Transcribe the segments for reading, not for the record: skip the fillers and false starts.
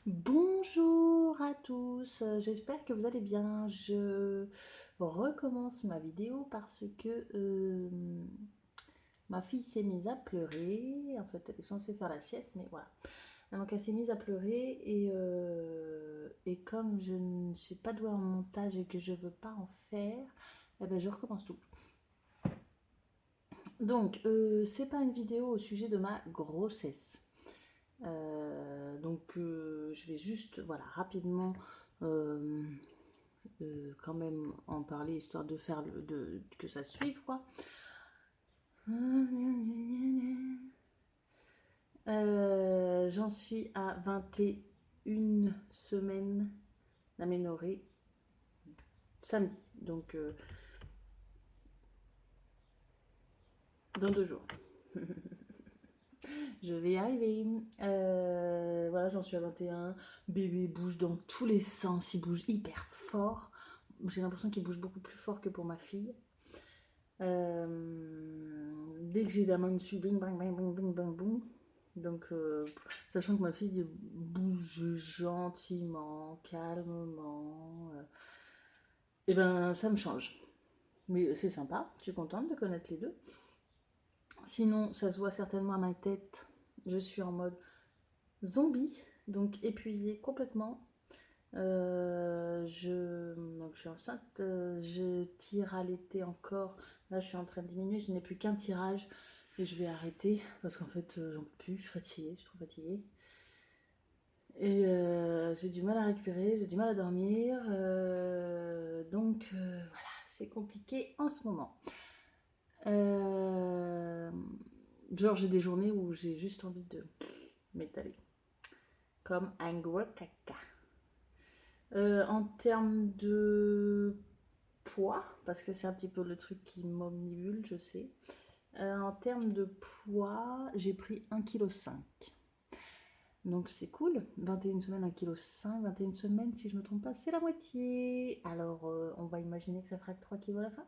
Bonjour à tous, j'espère que vous allez bien. Je recommence ma vidéo parce que ma fille s'est mise à pleurer. En fait, elle est censée faire la sieste, mais voilà. Donc elle s'est mise à pleurer et comme je ne suis pas douée en montage et que je veux pas en faire, eh ben, je recommence tout. Donc, c'est pas une vidéo au sujet de ma grossesse. Je vais juste, voilà, rapidement quand même en parler histoire de faire que ça suive quoi. J'en suis à 21 semaines d'aménorrhée samedi, donc dans 2 jours. Je vais y arriver. Voilà, j'en suis à 21. Bébé bouge dans tous les sens, il bouge hyper fort. J'ai l'impression qu'il bouge beaucoup plus fort que pour ma fille. Dès que j'ai la main dessus, bing, bang, bang, bang, bing, bang, boum. Donc, sachant que ma fille bouge gentiment, calmement, et ben ça me change. Mais c'est sympa, je suis contente de connaître les deux. Sinon, ça se voit certainement à ma tête, je suis en mode zombie, donc épuisée complètement. Donc je suis enceinte, je tire à l'été encore. Là, je suis en train de diminuer, je n'ai plus qu'un tirage et je vais arrêter parce qu'en fait, j'en peux plus, je suis fatiguée, je suis trop fatiguée. Et j'ai du mal à récupérer, j'ai du mal à dormir. Voilà, c'est compliqué en ce moment. Euh, Genre, j'ai des journées où j'ai juste envie de m'étaler. Comme un gros caca. En termes de poids, parce que c'est un petit peu le truc qui m'omnibule, je sais. En termes de poids, j'ai pris 1,5 kg. Donc c'est cool. 21 semaines, 1,5 kg. 21 semaines, si je ne me trompe pas, c'est la moitié. Alors on va imaginer que ça fera que 3 kg à la fin.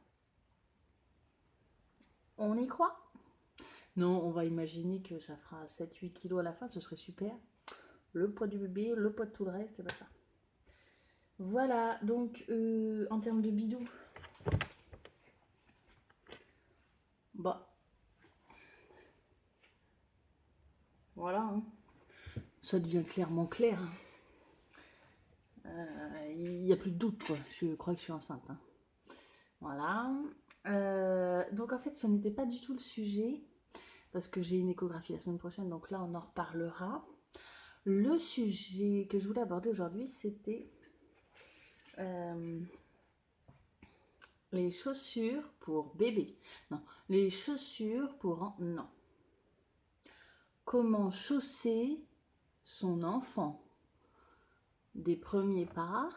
On y croit? Non, on va imaginer que ça fera 7-8 kg à la fin, ce serait super. Le poids du bébé, le poids de tout le reste, et ben ça. Voilà, donc en termes de bidou, bah voilà, hein. Ça devient clairement clair. Il n'y a plus de doute, quoi. Je crois que je suis enceinte, hein. Voilà. Donc en fait, ce n'était pas du tout le sujet, parce que j'ai une échographie la semaine prochaine, donc là, on en reparlera. Le sujet que je voulais aborder aujourd'hui, c'était les chaussures pour bébé. Non, les chaussures pour... Non. Comment chausser son enfant des premiers pas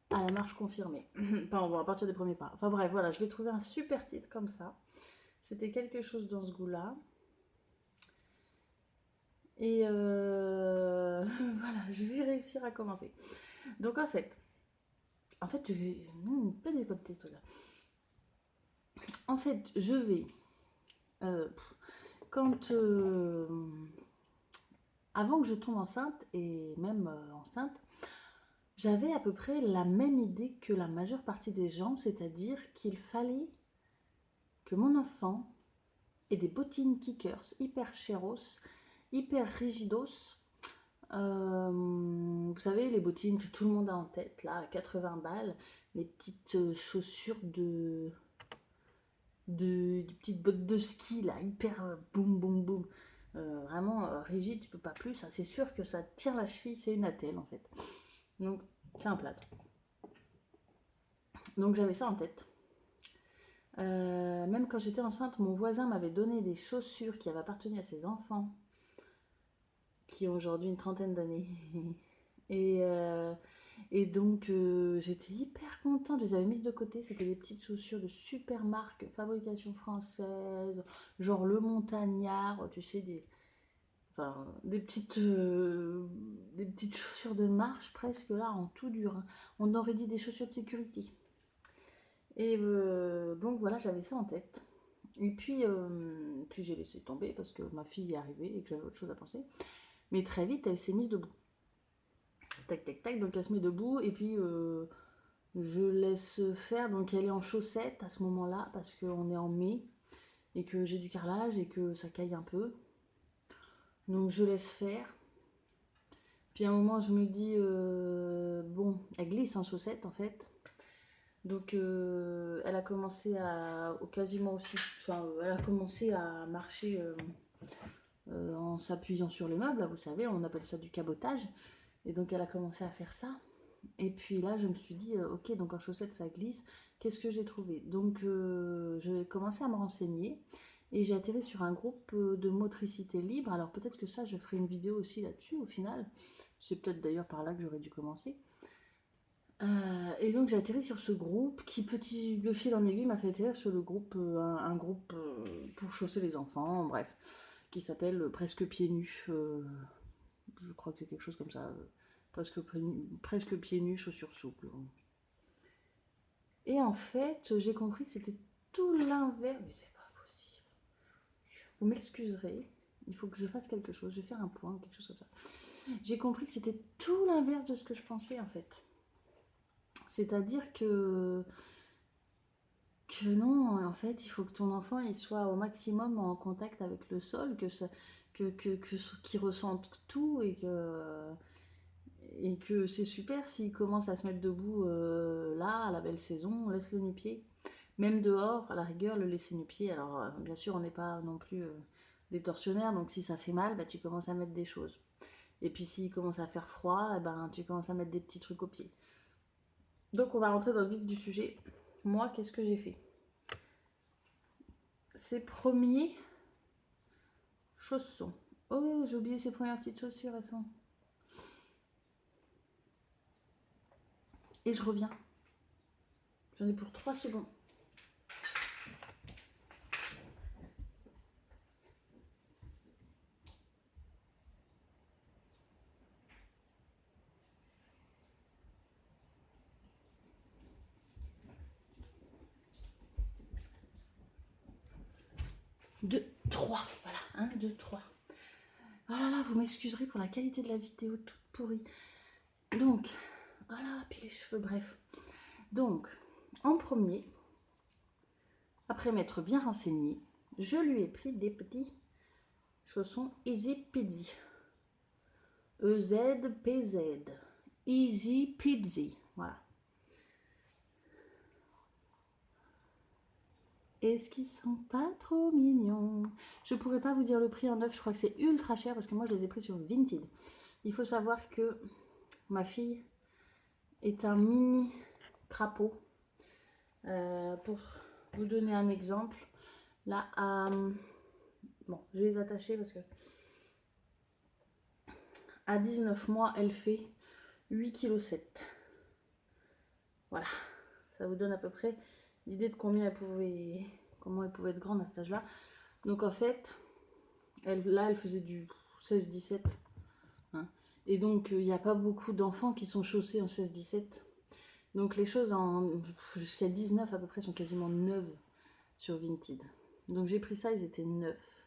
à la marche confirmée. Pardon, à partir des premiers pas. Enfin bref, voilà, je vais trouver un super titre comme ça. C'était quelque chose dans ce goût-là. Et voilà, je vais réussir à commencer. Donc en fait, je vais pas décoder ce truc-là. En fait, je vais euh, quand avant que je tombe enceinte et même enceinte, j'avais à peu près la même idée que la majeure partie des gens, c'est-à-dire qu'il fallait que mon enfant ait des bottines kickers hyper chéros, hyper rigidos. Vous savez, les bottines que tout le monde a en tête, là, à 80 balles, les petites chaussures des petites bottes de ski, là, hyper boum boum boum. Vraiment rigide, tu peux pas plus. Ça, c'est sûr que ça tire la cheville, c'est une attelle en fait. Donc, c'est un plâtre. Donc, j'avais ça en tête. Même quand j'étais enceinte, mon voisin m'avait donné des chaussures qui avaient appartenu à ses enfants, qui ont aujourd'hui une trentaine d'années. Et, euh, et donc j'étais hyper contente, je les avais mises de côté, c'était des petites chaussures de super marque, fabrication française, genre Le Montagnard, tu sais, enfin, des petites chaussures de marche presque là, en tout dur, hein. On aurait dit des chaussures de sécurité. Et donc voilà, j'avais ça en tête. Et puis j'ai laissé tomber parce que ma fille est arrivée et que j'avais autre chose à penser. Mais très vite, elle s'est mise debout. tac, tac, tac. Donc elle se met debout et puis je laisse faire. Donc elle est en chaussettes à ce moment-là parce qu'on est en mai et que j'ai du carrelage et que ça caille un peu. Donc je laisse faire. Puis à un moment je me dis, bon, elle glisse en chaussettes en fait. Donc elle a commencé à, quasiment aussi, enfin elle a commencé à marcher en s'appuyant sur les meubles, là, vous savez, on appelle ça du cabotage. Et donc elle a commencé à faire ça. Et puis là je me suis dit, ok, donc en chaussettes ça glisse, qu'est-ce que j'ai trouvé? Donc j'ai commencé à me renseigner. Et j'ai atterri sur un groupe de motricité libre. Alors peut-être que ça, je ferai une vidéo aussi là-dessus au final. C'est peut-être d'ailleurs par là que j'aurais dû commencer. Et donc j'ai atterri sur ce groupe qui, petit de fil en aiguille, m'a fait atterrir sur le groupe, un groupe pour chausser les enfants, bref, qui s'appelle Presque Pieds Nus. Je crois que c'est quelque chose comme ça. Presque Pieds Nus, chaussures souples. Et en fait, j'ai compris que c'était tout l'inverse. Mais c'est pas possible. Vous m'excuserez, il faut que je fasse quelque chose. Je vais faire un point, quelque chose comme ça. J'ai compris que c'était tout l'inverse de ce que je pensais en fait. C'est-à-dire que non, en fait, il faut que ton enfant il soit au maximum en contact avec le sol, qu'il ressente tout et que c'est super s'il commence à se mettre debout là, à la belle saison, laisse-le nu-pied. Même dehors, à la rigueur, le laisser nu-pied. Alors, bien sûr, on n'est pas non plus des tortionnaires, donc si ça fait mal, bah, tu commences à mettre des choses. Et puis s'il commence à faire froid, eh ben, tu commences à mettre des petits trucs au pied. Donc on va rentrer dans le vif du sujet. Moi, qu'est-ce que j'ai fait? Ces premiers chaussons. Oh, j'ai oublié ces premières petites chaussures, elles sont. Et je reviens. J'en ai pour 3 secondes. Deux, 3. Voilà, 1, 2, 3. Oh là là, vous m'excuserez pour la qualité de la vidéo toute pourrie. Donc, voilà, puis les cheveux, bref. Donc, en premier, après m'être bien renseignée, je lui ai pris des petits chaussons Easy Peasy. EZPZ. Easy Peasy. Voilà. Est-ce qu'ils sont pas trop mignons? Je pourrais pas vous dire le prix en neuf, je crois que c'est ultra cher parce que moi je les ai pris sur Vinted. Il faut savoir que ma fille est un mini crapaud. Pour vous donner un exemple, là, bon, je vais les attacher parce que à 19 mois, elle fait 8,7 kg. Voilà, ça vous donne à peu près l'idée de comment elle pouvait être grande à cet âge-là. Donc en fait, là, elle faisait du 16-17. Hein. Et donc, il n'y a pas beaucoup d'enfants qui sont chaussés en 16-17. Donc les choses jusqu'à 19 à peu près sont quasiment neuves sur Vinted. Donc j'ai pris ça, ils étaient neufs.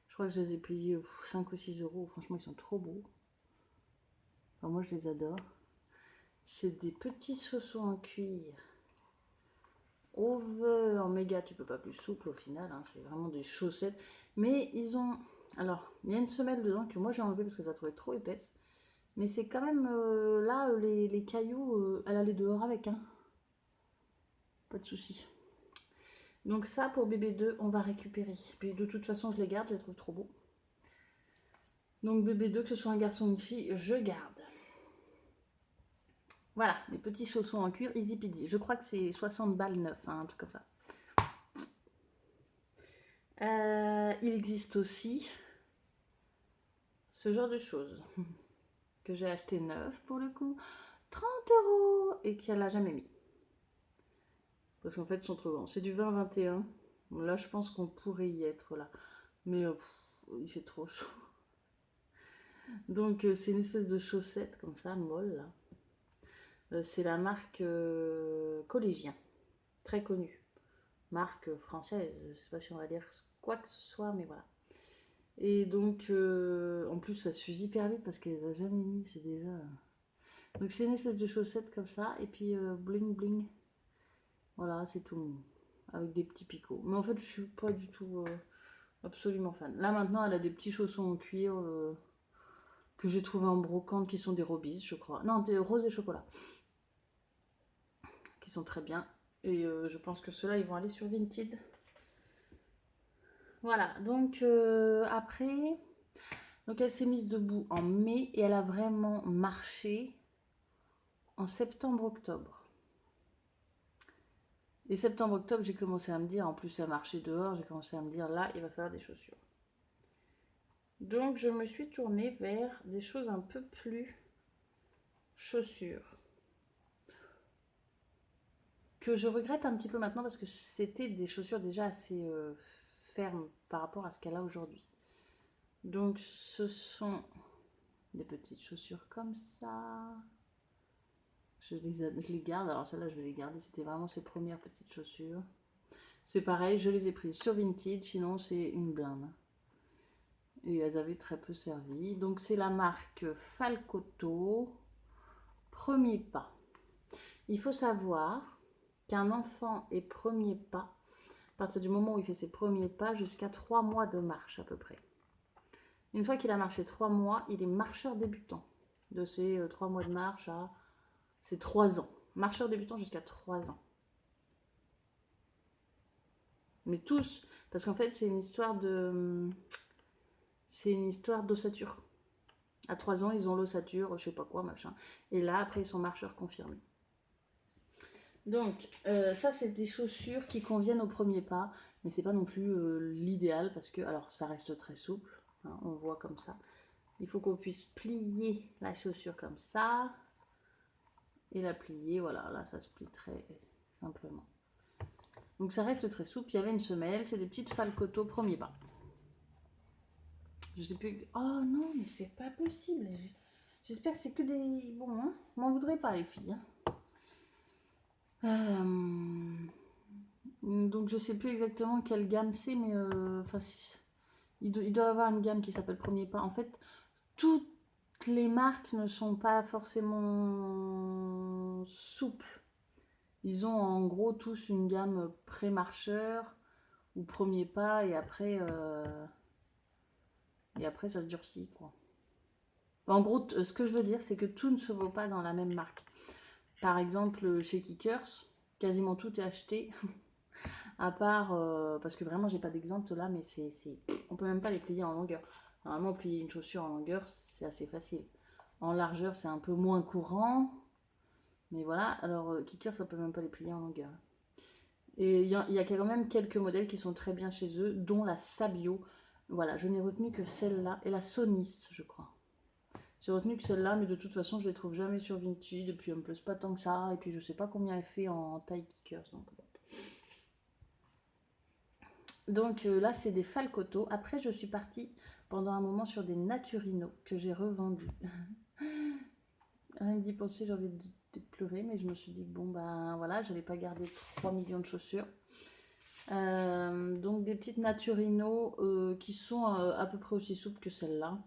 Je crois que je les ai payés 5 ou 6 euros. Franchement, ils sont trop beaux. Enfin, moi, je les adore. C'est des petits chaussons en cuir. Over, méga, tu peux pas plus souple au final. Hein, c'est vraiment des chaussettes. Mais ils ont... Alors, il y a une semelle dedans que moi j'ai enlevée parce que je la trouvais trop épaisse. Mais c'est quand même... là, les cailloux, elle allait dehors avec. Hein. Pas de souci. Donc ça, pour bébé 2, on va récupérer. Puis de toute façon, je les garde, je les trouve trop beaux. Donc bébé 2, que ce soit un garçon ou une fille, je garde. Voilà, des petits chaussons en cuir, easy peasy. Je crois que c'est 60 balles neuf, hein, un truc comme ça. Il existe aussi ce genre de choses que j'ai acheté neuf pour le coup, 30 € et qu'elle n'a jamais mis. Parce qu'en fait, ils sont trop grands. C'est du 20-21. Là, je pense qu'on pourrait y être là. Mais il fait trop chaud. Donc, c'est une espèce de chaussette comme ça, molle là. C'est la marque Collégien, très connue. Marque française, je ne sais pas si on va dire quoi que ce soit, mais voilà. Et donc, en plus, ça s'use hyper vite parce qu'elle les a jamais mis, c'est déjà... Donc c'est une espèce de chaussette comme ça, et puis bling bling. Voilà, c'est tout mignon. Avec des petits picots. Mais en fait, je suis pas du tout absolument fan. Là maintenant, elle a des petits chaussons en cuir que j'ai trouvé en brocante qui sont des Robis, je crois. Non, des roses et chocolat. Qui sont très bien. Et je pense que ceux-là, ils vont aller sur Vinted. Voilà, donc après, donc elle s'est mise debout en mai et elle a vraiment marché en septembre-octobre. Et septembre-octobre, j'ai commencé à me dire, en plus elle marchait dehors, j'ai commencé à me dire là, il va falloir des chaussures. Donc je me suis tournée vers des choses un peu plus chaussures. Que je regrette un petit peu maintenant parce que c'était des chaussures déjà assez fermes par rapport à ce qu'elle a aujourd'hui. Donc ce sont des petites chaussures comme ça. Je les garde, alors celles-là je vais les garder, c'était vraiment ses premières petites chaussures. C'est pareil, je les ai prises sur Vinted, sinon c'est une blinde. Et elles avaient très peu servi. Donc c'est la marque Falcoto, premier pas. Il faut savoir qu'un enfant est premier pas à partir du moment où il fait ses premiers pas jusqu'à 3 mois de marche à peu près. Une fois qu'il a marché 3 mois, il est marcheur débutant. De ses 3 mois de marche à ses 3 ans. Marcheur débutant jusqu'à 3 ans. Mais tous, parce qu'en fait c'est une histoire de... C'est une histoire d'ossature. À 3 ans, ils ont l'ossature, je sais pas quoi, machin. Et là, après, ils sont marcheurs confirmés. Donc, ça, c'est des chaussures qui conviennent au premier pas, mais c'est pas non plus l'idéal parce que, alors, ça reste très souple, hein, on voit comme ça. Il faut qu'on puisse plier la chaussure comme ça et la plier, voilà, là, ça se plie très simplement. Donc, ça reste très souple. Il y avait une semelle, c'est des petites Falcoto premier pas. Je sais plus. Oh non, mais c'est pas possible. J'espère que c'est que des. Bon, hein, m'en voudrez pas, les filles. Donc je sais plus exactement quelle gamme c'est, mais il doit avoir une gamme qui s'appelle Premier Pas. En fait, toutes les marques ne sont pas forcément souples. Ils ont en gros tous une gamme pré-marcheur ou Premier Pas et après ça se durcit quoi. En gros, ce que je veux dire, c'est que tout ne se vaut pas dans la même marque. Par exemple, chez Kickers, quasiment tout est acheté. À part, parce que vraiment j'ai pas d'exemple là, mais on peut même pas les plier en longueur. Normalement, plier une chaussure en longueur, c'est assez facile. En largeur, c'est un peu moins courant. Mais voilà, alors Kickers, ça peut même pas les plier en longueur. Et il y a quand même quelques modèles qui sont très bien chez eux, dont la Sabio. Voilà, je n'ai retenu que celle-là, et la Sonis, je crois. J'ai retenu que celle-là, mais de toute façon, je les trouve jamais sur Vinted, et puis elles me plaisent pas tant que ça, et puis je sais pas combien elle fait en taille Kickers. Donc là, c'est des Falcoto. Après, je suis partie pendant un moment sur des Naturino que j'ai revendus. Rien que d'y penser, j'ai envie de pleurer, mais je me suis dit, bon, ben voilà, j'allais pas garder 3 millions de chaussures. Donc des petites Naturino qui sont à peu près aussi souples que celles-là.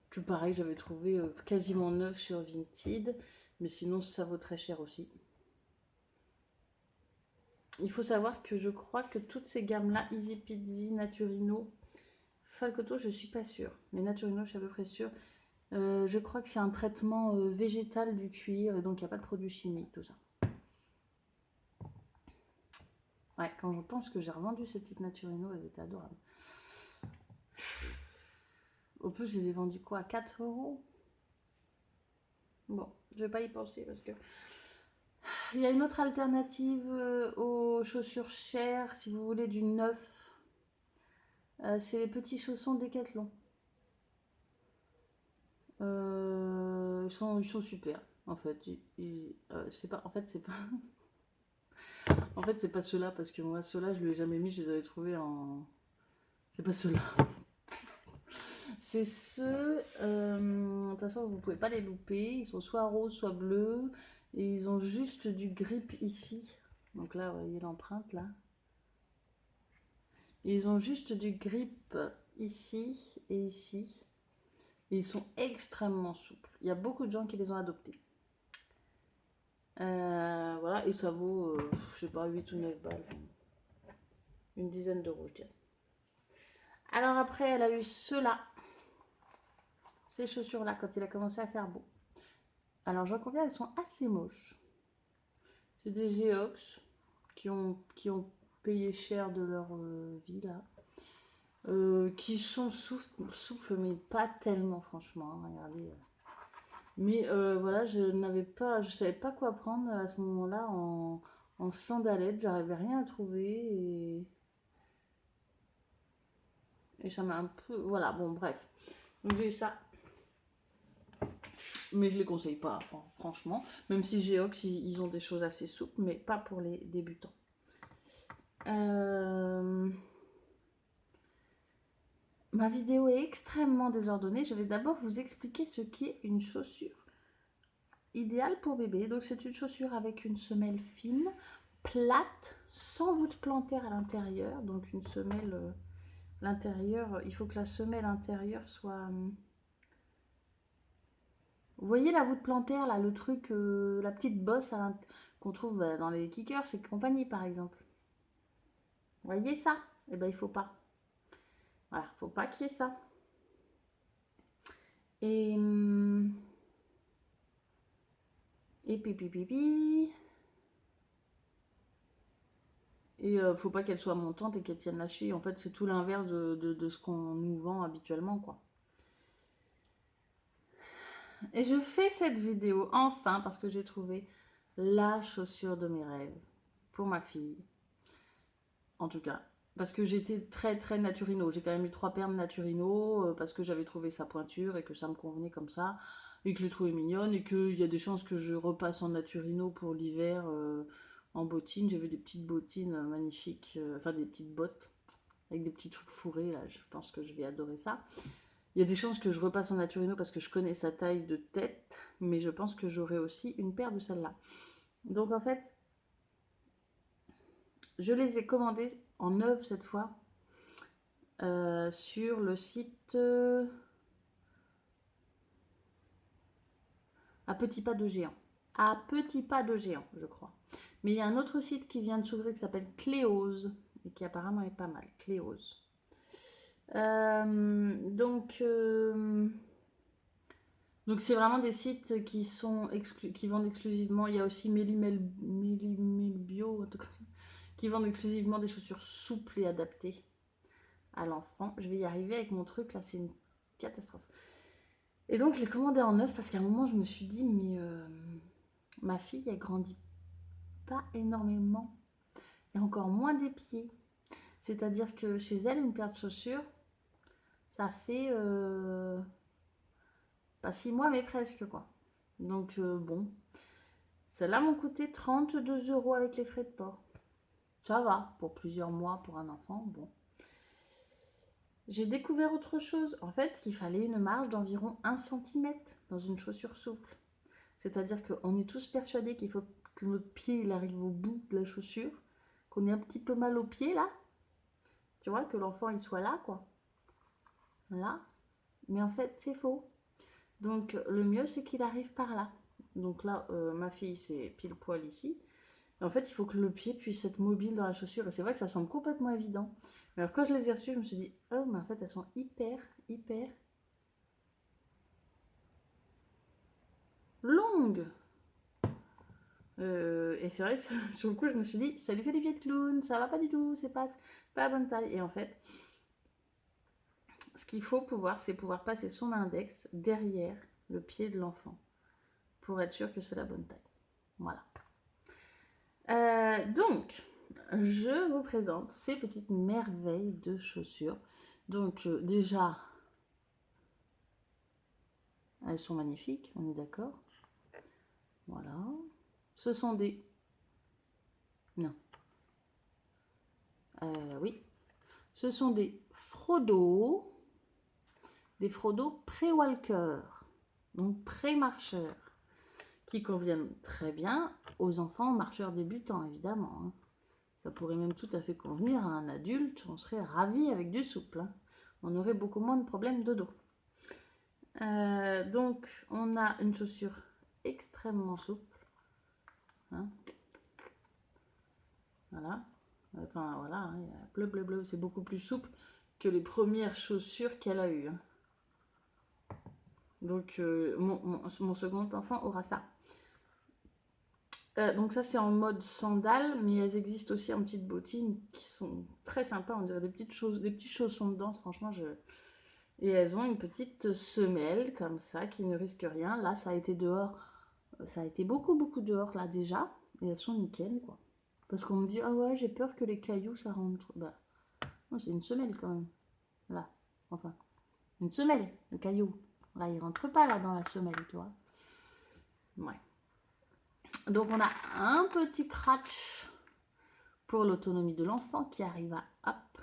Que pareil, j'avais trouvé quasiment neuf sur Vinted, mais sinon ça vaut très cher aussi. Il faut savoir que je crois que toutes ces gammes-là, Easy Peasy, Naturino, Falcoto, je suis pas sûre. Mais Naturino, je suis à peu près sûre. Je crois que c'est un traitement végétal du cuir, et donc il n'y a pas de produits chimiques, tout ça. Ouais, quand je pense que j'ai revendu ces petites Naturino, elles étaient adorables. Au plus, je les ai vendues quoi, à 4 €? Bon, je vais pas y penser parce que... Il y a une autre alternative aux chaussures chères, si vous voulez du neuf. C'est les petits chaussons Décathlon. Ils sont super. En fait, c'est pas. En fait, c'est pas. En fait, c'est pas ceux-là parce que moi, ceux-là, je ne les ai jamais mis. Je les avais trouvés en. C'est pas ceux-là. C'est ceux. De toute façon, vous pouvez pas les louper. Ils sont soit roses, soit bleus. Et ils ont juste du grip ici. Donc là, vous voyez l'empreinte là. Ils ont juste du grip ici et ici. Et ils sont extrêmement souples. Il y a beaucoup de gens qui les ont adoptés. Voilà, et ça vaut, je sais pas, 8 ou 9 balles. Une dizaine d'euros, je dirais. Alors après, elle a eu ceux-là. Ces chaussures-là, quand il a commencé à faire beau. Alors j'en conviens, elles sont assez moches. C'est des Geox qui ont payé cher de leur vie, là. Qui sont souples, mais pas tellement, franchement. Hein, regardez. Mais voilà, je savais pas quoi prendre à ce moment-là en sandalettes. J'arrivais rien à trouver et ça m'a un peu. Voilà, bon, bref. Donc j'ai eu ça. Mais je les conseille pas, franchement. Même si Geox, ils ont des choses assez souples, mais pas pour les débutants. Ma vidéo est extrêmement désordonnée. Je vais d'abord vous expliquer ce qu'est une chaussure idéale pour bébé. Donc c'est une chaussure avec une semelle fine, plate, sans voûte plantaire à l'intérieur. Donc une semelle, l'intérieur, il faut que la semelle intérieure soit... Vous voyez la voûte plantaire, là, le truc, la petite bosse qu'on trouve dans les kickers et compagnie, par exemple. Vous voyez ça? Eh ben, il faut pas. Voilà, faut pas qu'il y ait ça. Et... Et pipi. Et faut pas qu'elle soit montante et qu'elle tienne la cheville. En fait, c'est tout l'inverse de ce qu'on nous vend habituellement, quoi. Et je fais cette vidéo, enfin, parce que j'ai trouvé la chaussure de mes rêves pour ma fille. En tout cas, parce que j'étais très naturino. J'ai quand même eu 3 paires de naturino parce que j'avais trouvé sa pointure et que ça me convenait comme ça et que je l'ai trouvée mignonne et qu'il y a des chances que je repasse en naturino pour l'hiver en bottines. J'avais des petites bottines magnifiques, enfin des petites bottes avec des petits trucs fourrés là. Je pense que je vais adorer ça. Il y a des chances que je repasse en naturino parce que je connais sa taille de tête, mais je pense que j'aurai aussi une paire de celles-là. Donc en fait, je les ai commandées en neuve cette fois sur le site à petits pas de géant. À petits pas de géant, je crois. Mais il y a un autre site qui vient de s'ouvrir qui s'appelle Cléose et qui apparemment est pas mal. Cléose. Donc c'est vraiment des sites qui vendent exclusivement. Il y a aussi Mélimel Bio, qui vendent exclusivement des chaussures souples et adaptées à l'enfant. Je vais y arriver avec mon truc là, c'est une catastrophe. Et donc je l'ai commandé en neuf parce qu'à un moment je me suis dit mais ma fille elle grandit pas énormément et encore moins des pieds. C'est-à-dire que chez elle une paire de chaussures ça fait pas 6 mois mais presque quoi. Donc bon, celles-là m'ont coûté 32 € avec les frais de port. Ça va pour plusieurs mois pour un enfant, bon. J'ai découvert autre chose. En fait, qu'il fallait une marge d'environ 1 cm dans une chaussure souple. C'est-à-dire qu'on est tous persuadés qu'il faut que notre pied il arrive au bout de la chaussure, qu'on ait un petit peu mal au pied là. Tu vois, que l'enfant il soit là, quoi. Là. Mais en fait, c'est faux. Donc, le mieux, c'est qu'il arrive par là. Donc là, ma fille, c'est pile poil ici. Et en fait, il faut que le pied puisse être mobile dans la chaussure. Et c'est vrai que ça semble complètement évident. Mais alors, quand je les ai reçues, je me suis dit, oh, mais en fait, elles sont hyper longues. Et c'est vrai que sur le coup, je me suis dit, ça lui fait des pieds de clown, ça va pas du tout, c'est pas la bonne taille. Et en fait, ce qu'il faut pouvoir, c'est pouvoir passer son index derrière le pied de l'enfant pour être sûr que c'est la bonne taille. Voilà. Donc, je vous présente ces petites merveilles de chaussures. Donc, déjà, elles sont magnifiques, on est d'accord. Voilà. Ce sont des... Non. Oui. Ce sont des Frodo. Des Frodo pré-walker. Donc pré-marcheurs. Qui conviennent très bien aux enfants marcheurs débutants, évidemment. Hein. Ça pourrait même tout à fait convenir à un adulte. On serait ravis avec du souple. Hein. On aurait beaucoup moins de problèmes de dos. Donc, on a une chaussure extrêmement souple. Hein. Voilà. Enfin, voilà. Hein, bleu, bleu, bleu. C'est beaucoup plus souple que les premières chaussures qu'elle a eues. Hein. Donc, mon second enfant aura ça. Donc ça, c'est en mode sandales, mais elles existent aussi en petites bottines qui sont très sympas. On dirait des petits chaussons de danse, franchement. Et elles ont une petite semelle comme ça qui ne risque rien. Là, ça a été dehors. Ça a été beaucoup, beaucoup dehors là déjà. Et elles sont nickel, quoi. Parce qu'on me dit, ah ouais, j'ai peur que les cailloux, ça rentre. Bah, non, c'est une semelle quand même. Là, enfin, une semelle, le caillou. Là, il rentre pas là dans la semelle, tu vois. Ouais. Donc, on a un petit crotch pour l'autonomie de l'enfant qui arrive à hop,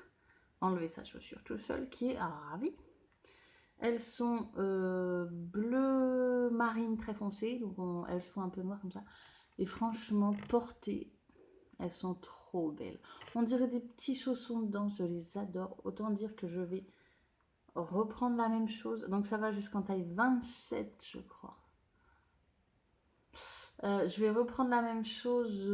enlever sa chaussure tout seul, qui est ravi. Elles sont bleu marine très foncé, donc elles sont un peu noires comme ça. Et franchement, portées, elles sont trop belles. On dirait des petits chaussons de danse, je les adore. Autant dire que je vais reprendre la même chose. Donc ça va jusqu'en taille 27, je crois. Je vais reprendre la même chose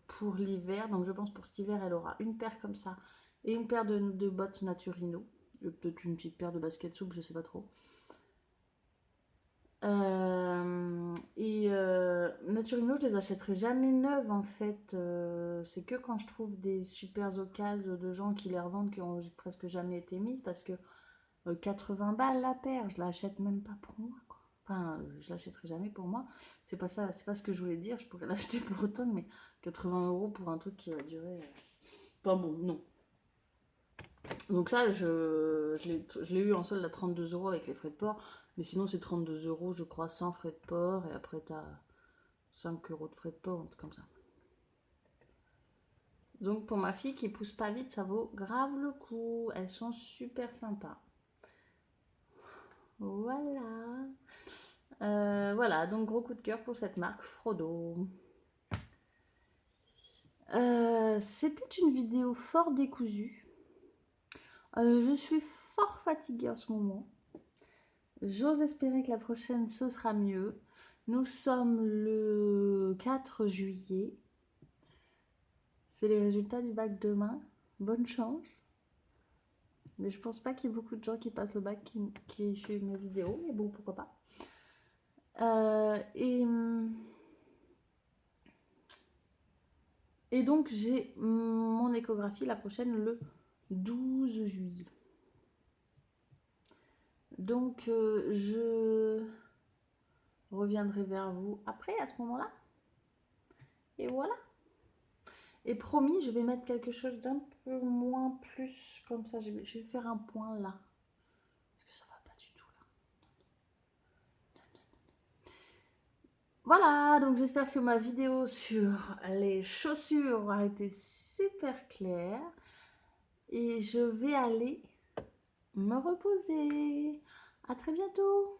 pour l'hiver. Donc je pense pour cet hiver, elle aura une paire comme ça et une paire de bottes Naturino. Peut-être une petite paire de baskets souple, je sais pas trop. Naturino, je les achèterai jamais neuves en fait. C'est que quand je trouve des super occasions de gens qui les revendent qui ont presque jamais été mises parce que 80 balles la paire, je l'achète même pas pour moi, quoi. Enfin, je l'achèterai jamais pour moi. C'est pas ça, c'est pas ce que je voulais dire. Je pourrais l'acheter pour automne, mais 80 € pour un truc qui va durer. Pas bon, non. Donc ça, je l'ai eu en solde à 32 € avec les frais de port. Mais sinon, c'est 32 € je crois, sans frais de port. Et après, tu as 5 € de frais de port, un truc comme ça. Donc pour ma fille qui pousse pas vite, ça vaut grave le coup. Elles sont super sympas. Voilà. Voilà, donc gros coup de cœur pour cette marque Frodo. C'était une vidéo fort décousue. Je suis fort fatiguée en ce moment. J'ose espérer que la prochaine, ce sera mieux. Nous sommes le 4 juillet. C'est les résultats du bac demain. Bonne chance. Mais je pense pas qu'il y ait beaucoup de gens qui passent le bac qui suivent mes vidéos. Mais bon, pourquoi pas. Et donc, j'ai mon échographie la prochaine le 12 juillet. Donc, je reviendrai vers vous après, à ce moment-là. Et voilà. Et promis, je vais mettre quelque chose d'un peu moins plus comme ça. Je vais faire un point là. Parce que ça va pas du tout là. Voilà, donc j'espère que ma vidéo sur les chaussures a été super claire. Et je vais aller me reposer. À très bientôt.